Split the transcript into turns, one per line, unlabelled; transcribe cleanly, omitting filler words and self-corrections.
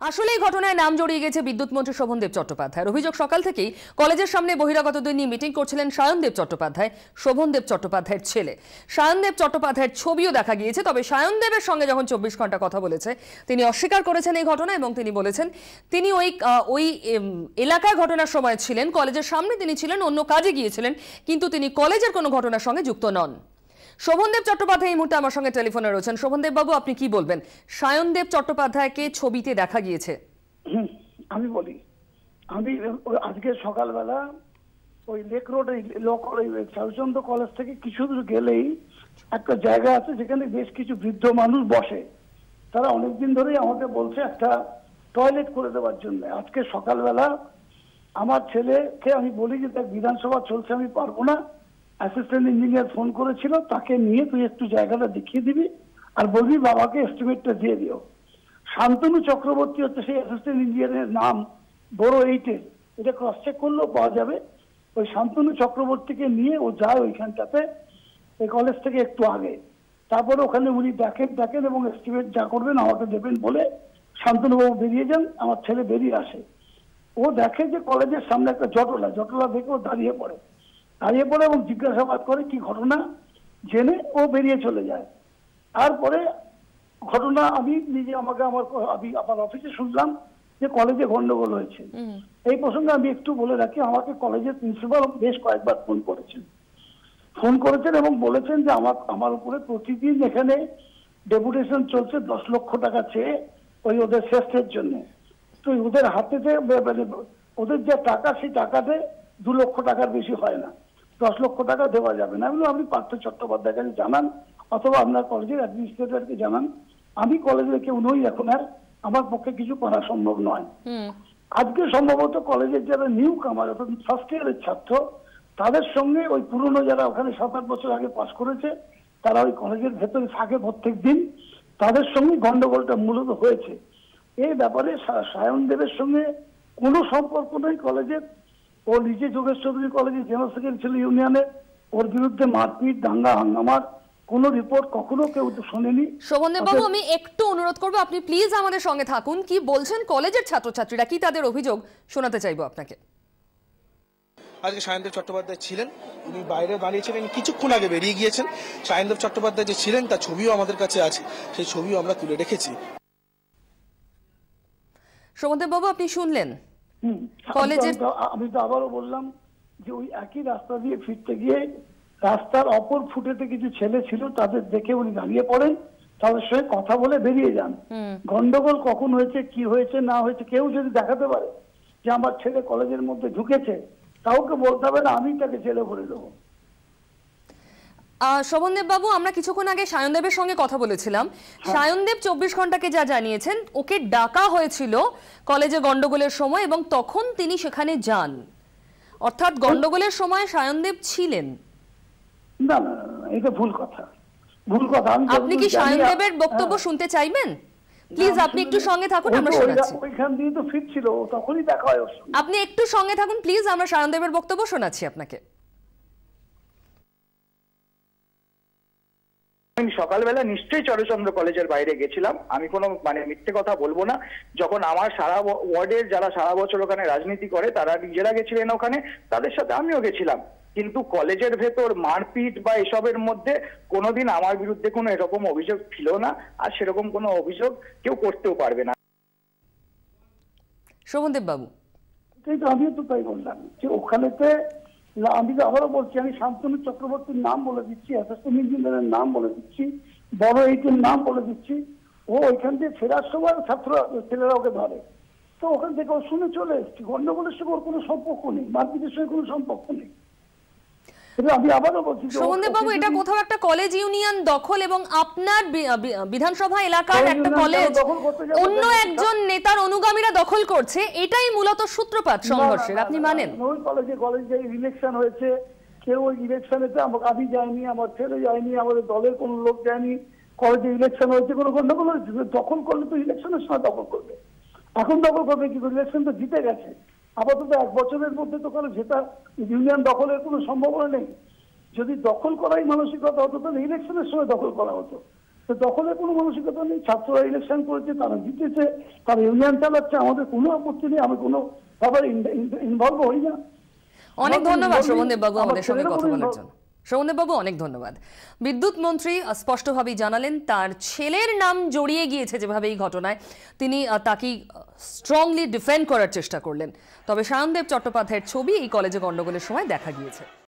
আসলে এই ঘটনায় নাম জড়িয়ে গেছে বিদ্যুৎ মন্ত্রী শোভনদেব চট্টোপাধ্যায়ের। অভিযোগ সকাল থেকেই কলেজের সামনে বহিরাগতদের নিয়ে মিটিং করছিলেন সায়নদেব চট্টোপাধ্যায়, শোভনদেব চট্টোপাধ্যায়ের ছেলে। সায়নদেব চট্টোপাধ্যায়ের ছবিও দেখা গিয়েছে, তবে সায়নদেবের সঙ্গে যখন 24 ঘন্টা কথা বলেছে তিনি অস্বীকার করেছেন এই ঘটনা এবং তিনি বলেছেন তিনি ওই এলাকায় ঘটনার সময় ছিলেন, কলেজের সামনে তিনি ছিলেন, অন্য কাজে গিয়েছিলেন, কিন্তু তিনি কলেজের কোনো ঘটনার সঙ্গে যুক্ত নন। শোভনদেব চট্টোপাধ্যায় এই মুহূর্তে আমার সঙ্গে টেলিফোনে রয়েছেন। শোভনদেব বাবু, আপনি কি বলবেন? সায়নদেব চট্টোপাধ্যায়কে ছবিতে দেখা গিয়েছে।
আমি বলি, আমি আজকে সকালবেলা ওই লেক রোড চারুচন্দ্র কলেজ থেকে কিছু দূর গেলেই একটা জায়গা আছে যেখানে বেশ কিছু বৃদ্ধ মানুষ বসে। তারা অনেকদিন ধরেই আমাকে বলছে একটা টয়লেট করে দেওয়ার জন্য। আজকে সকালবেলা আমার ছেলেকে আমি বলি যে দেখ বিধানসভা চলছে, আমি পারবো না, অ্যাসিস্ট্যান্ট ইঞ্জিনিয়ার ফোন করেছিল, তাকে নিয়ে তুই একটু জায়গাটা দেখিয়ে দিবি আর বলবি বাবাকে এস্টিমেটটা দিয়ে দিও। শান্তনু চক্রবর্তী হচ্ছে সেই অ্যাসিস্ট্যান্ট ইঞ্জিনিয়ারের নাম, বড় 8-এর, এটা ক্রস চেক করলেও পাওয়া যাবে। ওই শান্তনু চক্রবর্তীকে নিয়ে ও যায় ওইখানটাতে, এই কলেজ থেকে একটু আগে। তারপরে ওখানে উনি দেখেন এবং এস্টিমেট যা করবেন আমাকে দেবেন বলে শান্তনুবাবু বেরিয়ে যান। আমার ছেলে বেরিয়ে আসে, ও দেখে যে কলেজের সামনে একটা জটলা দেখে ও দাঁড়িয়ে পড়ে এবং জিজ্ঞাসাবাদ করে কি ঘটনা জেনে ও বেরিয়ে চলে যায়। তারপরে ঘটনা আমি নিজে আমার অফিসে শুনলাম যে কলেজে গন্ডগোল হয়েছে। এই প্রসঙ্গে আমি একটু বলে রাখি, আমাকে কলেজের প্রিন্সিপাল বেশ কয়েকবার ফোন করেছেন এবং বলেছেন যে আমার উপরে প্রতিদিন এখানে ডেপুটেশন চলছে 10 লক্ষ টাকা চেয়ে ওই ওদের শেষের জন্য। তো ওদের হাতে ওদের যে টাকা সেই টাকাতে 2 লক্ষ টাকার বেশি হয় না, 10 লক্ষ টাকা দেওয়া যাবে না। এগুলো আপনি পার্থ চট্টোপাধ্যায়ের কাছে জানান অথবা আপনার কলেজের অ্যাডমিনিস্ট্রেটরকে জানান। আমি কলেজের কেউ নই, এখন আর আমার পক্ষে কিছু করা সম্ভব নয়। আজকে সম্ভবত কলেজের যারা নিউ কামার অর্থাৎ ফার্স্ট ইয়ারের ছাত্র, তাদের সঙ্গে ওই পুরনো যারা ওখানে 7-8 বছর আগে পাস করেছে, তারা ওই কলেজের ভেতরে থাকে প্রত্যেক দিন, তাদের সঙ্গে গন্ডগোলটা মূলত হয়েছে। এই ব্যাপারে সায়নদেবের সঙ্গে কোনো সম্পর্ক নেই কলেজের। ও নিজে যোগেশ চৌধুরী কলেজের জেনারেল সেক্রেটারি ছিল ইউনিয়নের, ওর বিরুদ্ধে মারপিট দাঙ্গা হাঙ্গামার কোনো রিপোর্ট কখনো কেউ শোনেনি।
শোভনদেব বাবু, আমি একটু অনুরোধ করবো আপনি প্লিজ আমাদের সঙ্গে থাকুন। কি বলছেন কলেজের ছাত্রছাত্রীরা, কি তাদের অভিযোগ শোনাতে চাইবো আপনাকে।
আজকে সায়নদেব চট্টোপাধ্যায় ছিলেন, উনি বাইরে দাঁড়িয়েছিলেন, কিছুক্ষণ আগে বেরিয়ে গিয়েছেন। সায়নদেব চট্টোপাধ্যায় যে ছিলেন তার ছবিও আমাদের কাছে আছে, সেই ছবিও আমরা তুলে রেখেছি।
শোভনদেব বাবু, আপনি শুনলেন কলেজের।
আমি তো আবারও বললাম যে ওই একই রাস্তা দিয়ে ফিরতে গিয়ে রাস্তার অপর ফুটেতে কিছু ছেলে ছিল, তাদের দেখে উনি দাঁড়িয়ে পড়েন, তাদের সঙ্গে কথা বলে বেরিয়ে যান। গন্ডগোল কখন হয়েছে, কি হয়েছে না হয়েছে কেউ যদি দেখাতে পারে যে আমার ছেলে কলেজের মধ্যে ঢুকেছে, কাউকে বলতে হবে না, আমি তাকে জেলে ভরে দেবো।
শোভনদেব বাবু, আমরা কিছুক্ষণ আগে সায়নদেবের সঙ্গে কথা বলেছিলাম। সায়নদেব 24 ঘন্টাকে যা জানিয়েছেন, ওকে ডাকা হয়েছিল কলেজে গন্ডগোলের সময় এবং তখন তিনি সেখানে যান, অর্থাৎ গন্ডগোলের সময় সায়নদেব ছিলেন।
না, এটা ভুল কথা।
আপনি কি সায়নদেবের বক্তব্য শুনতে চাইবেন? প্লিজ আপনি একটু সঙ্গে থাকুন, আমরা শোনাচ্ছি।
ওইখান দিয়ে তো ফিরছিল, তখনই দেখা হয়।
আপনি একটু সঙ্গে থাকুন প্লিজ, আমরা সায়নদেবের বক্তব্য শোনাচ্ছি আপনাকে।
আমি সকালবেলা নিশ্চয়ই চরচন্দ্র কলেজের বাইরে গেছিলাম, আমি কোনো মিথ্যে কথা বলবো না। যখন আমার সারা ওয়ার্ডের যারা সারা বছর ওখানে রাজনীতি করে তারা নিজেরা গেছিলেন ওখানে, তাদের সাথে আমিও গেছিলাম। কিন্তু কলেজের ভেতর মারপিট বা এসবের মধ্যে কোনোদিন আমার বিরুদ্ধে কোনো এরকম অভিযোগ ছিল না, আর সেরকম কোনো অভিযোগ কেউ করতেও পারবে না।
শোভনদেব বাবু,
কিন্তু আমিও তো তাই বললাম যে ওখানেতে আমি তো আবারও বলছি, আমি শান্তনু চক্রবর্তীর নাম বলে দিচ্ছি, অ্যাসিস্ট্যান্ট ইঞ্জিনিয়ারের নাম বলে দিচ্ছি, বড় 8-এর নাম বলে দিচ্ছি। ও ওইখান থেকে ফেরার সময় ছেলেরা ওকে ধরে, তো ওখান থেকে ও শুনে চলে এসছি। গন্ডগোলের সঙ্গে ওর কোনো সম্পর্ক নেই, মারপিটের সঙ্গে কোনো সম্পর্ক নেই। আমি আবারও বলছি,
শোভনদেব বাবু, এটা কোথাও একটা কলেজ ইউনিয়ন দখল এবং আপনার বিধানসভা এলাকার একটা কলেজ অন্য একজন নেতার অনুগামীরা দখল করছে, এটাই মূলত সূত্রপাত সংঘর্ষের, আপনি মানেন?
ওই কলেজে ইলেকশন হয়েছে, কেউ ওই ইলেকশনেতে আমি যাইনি, আমার ছেলে যায়নি, আমাদের দলের কোনো লোক যায়নি। কলেজে ইলেকশন হয়েছে, কোনো গন্ডগোল হয়েছে? দখল করলে তো ইলেকশনের সময় দখল করবে, এখন দখল করবে কি করে? ইলেকশন তো জিতে গেছে, আপাতত 1 বছরের মধ্যে তো কোনো জেতা ইউনিয়ন দখলের কোনো সম্ভাবনা নেই। যদি দখল করাই মানসিকতা হতো তাহলে ইলেকশনের সময় দখল করা হতো। তো দখলের কোনো মানসিকতা নেই। ছাত্ররা ইলেকশন করেছে, তারা জিতেছে, তারা ইউনিয়ন চালাচ্ছে, আমাদের কোনো আপত্তি নেই, আমি কোনো ব্যাপারে ইনভলভ হই না।
অনেক ধন্যবাদ শোভনদেব বাবু আমাদের সঙ্গে কথা বলার জন্য। শোভনদেব বাবু অনেক ধন্যবাদ। বিদ্যুৎ মন্ত্রী স্পষ্টভাবেই জানালেন তার ছেলের নাম জড়িয়ে গিয়েছে যেভাবে এই ঘটনায়, তিনি তাকে স্ট্রংলি ডিফেন্ড করার চেষ্টা করলেন। তবে সায়নদেব চট্টোপাধ্যায়ের ছবি এই কলেজে গন্ডগোলের সময় দেখা গিয়েছে।